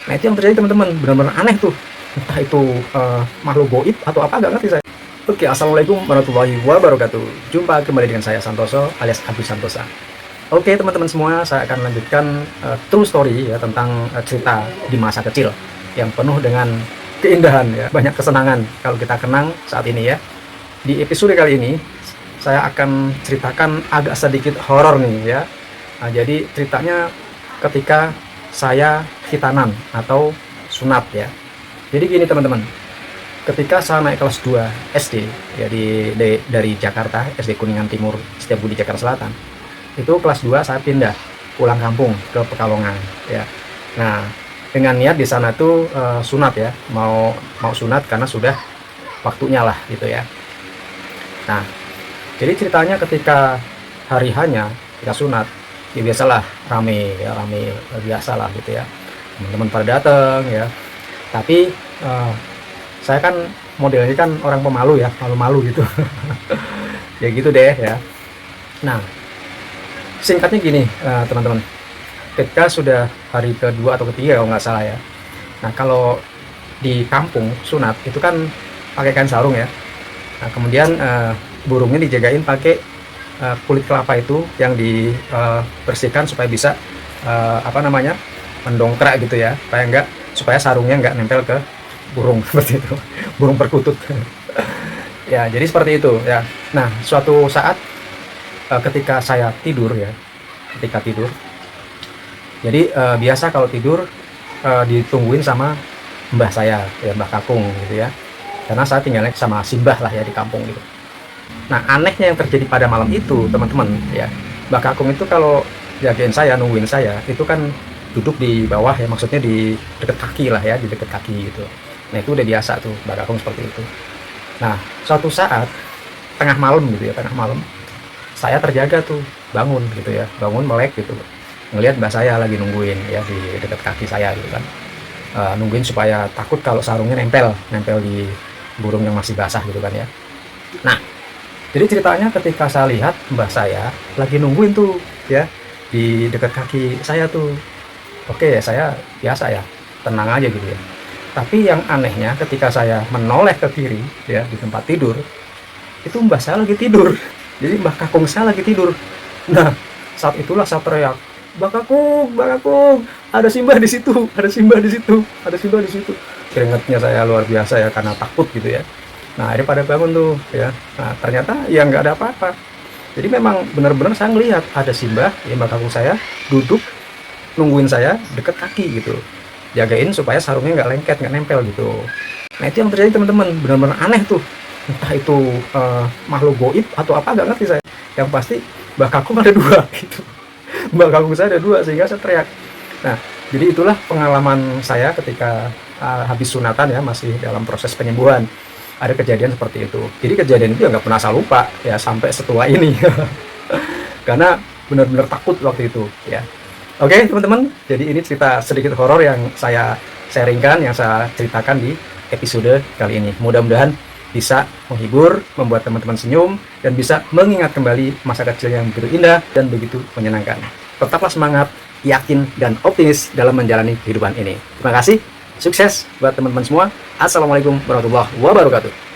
Nah itu yang terjadi teman-teman, benar-benar aneh tuh. Entah itu makhluk goib atau apa, nggak ngerti saya. Oke, assalamualaikum warahmatullahi wabarakatuh. Jumpa kembali dengan saya Santoso alias Agus Santosa. Oke teman-teman semua, saya akan lanjutkan true story ya tentang cerita di masa kecil yang penuh dengan keindahan ya, banyak kesenangan kalau kita kenang saat ini ya. Di episode kali ini saya akan ceritakan agak sedikit horor nih ya. Nah, jadi ceritanya ketika saya khitanan atau sunat ya. Jadi gini teman-teman, ketika saya naik kelas 2 SD ya dari Jakarta, SD Kuningan Timur, Setiabudi Jakarta Selatan, itu kelas 2 saya pindah pulang kampung ke Pekalongan ya. Nah dengan niat di sana tuh sunat ya, mau sunat karena sudah waktunya lah gitu ya. Nah jadi ceritanya ketika hari hanya kita sunat ya, biasalah rame biasalah gitu ya, teman-teman pada datang ya. Tapi saya kan modelnya kan orang pemalu ya, malu-malu gitu. Ya gitu deh ya. Nah singkatnya gini teman-teman, ketika sudah hari kedua atau ketiga kalau nggak salah ya. Nah kalau di kampung sunat itu kan pakai kain sarung ya. Nah kemudian burungnya dijagain pakai kulit kelapa itu yang dibersihkan supaya bisa mendongkrak gitu ya, supaya sarungnya nggak nempel ke burung seperti itu, burung perkutut. Ya jadi seperti itu ya. Nah suatu saat ketika saya tidur ya, jadi biasa kalau tidur ditungguin sama mbah saya ya, mbah kakung gitu ya, karena saya tinggalnya sama simbah lah ya di kampung gitu. Nah anehnya yang terjadi pada malam itu teman-teman ya, mbah kakung itu kalau jagain saya, nungguin saya itu kan duduk di bawah ya, maksudnya di dekat kaki lah ya, di dekat kaki gitu. Nah itu udah biasa tuh mbah kakung seperti itu. Nah suatu saat tengah malam gitu ya, saya terjaga tuh, bangun gitu ya, melek gitu, ngelihat mbak saya lagi nungguin ya di dekat kaki saya gitu kan, nungguin supaya takut kalau sarungnya nempel di burung yang masih basah gitu kan ya. Nah jadi ceritanya ketika saya lihat mbak saya lagi nungguin tuh ya di dekat kaki saya tuh, oke saya biasa ya, tenang aja gitu ya. Tapi yang anehnya ketika saya menoleh ke kiri ya di tempat tidur, itu mbah saya lagi tidur. Jadi mbah kakung saya lagi tidur. Nah saat itulah saya teriak, mbah kakung, ada simbah di situ, ada simbah di situ. Keringatnya saya luar biasa ya karena takut gitu ya. Nah akhirnya pada bangun tuh ya. Nah ternyata ya nggak ada apa-apa. Jadi memang benar-benar saya ngelihat ada simbah ya, mbah kakung saya duduk nungguin saya deket kaki gitu, jagain supaya sarungnya nggak lengket, nggak nempel gitu. Nah itu yang terjadi teman-teman, benar-benar aneh tuh. Entah itu makhluk goib atau apa, nggak ngerti saya. Yang pasti mbah kakung ada dua gitu. Mbah kakung saya ada dua sehingga saya teriak. Nah jadi itulah pengalaman saya ketika habis sunatan ya, masih dalam proses penyembuhan, ada kejadian seperti itu. Jadi kejadian itu ya nggak pernah saya lupa ya sampai setua ini. Karena benar-benar takut waktu itu ya. Oke teman-teman, jadi ini cerita sedikit horor yang saya sharingkan, yang saya ceritakan di episode kali ini. Mudah-mudahan bisa menghibur, membuat teman-teman senyum, dan bisa mengingat kembali masa kecil yang begitu indah dan begitu menyenangkan. Tetaplah semangat, yakin, dan optimis dalam menjalani kehidupan ini. Terima kasih, sukses buat teman-teman semua. Assalamualaikum warahmatullahi wabarakatuh.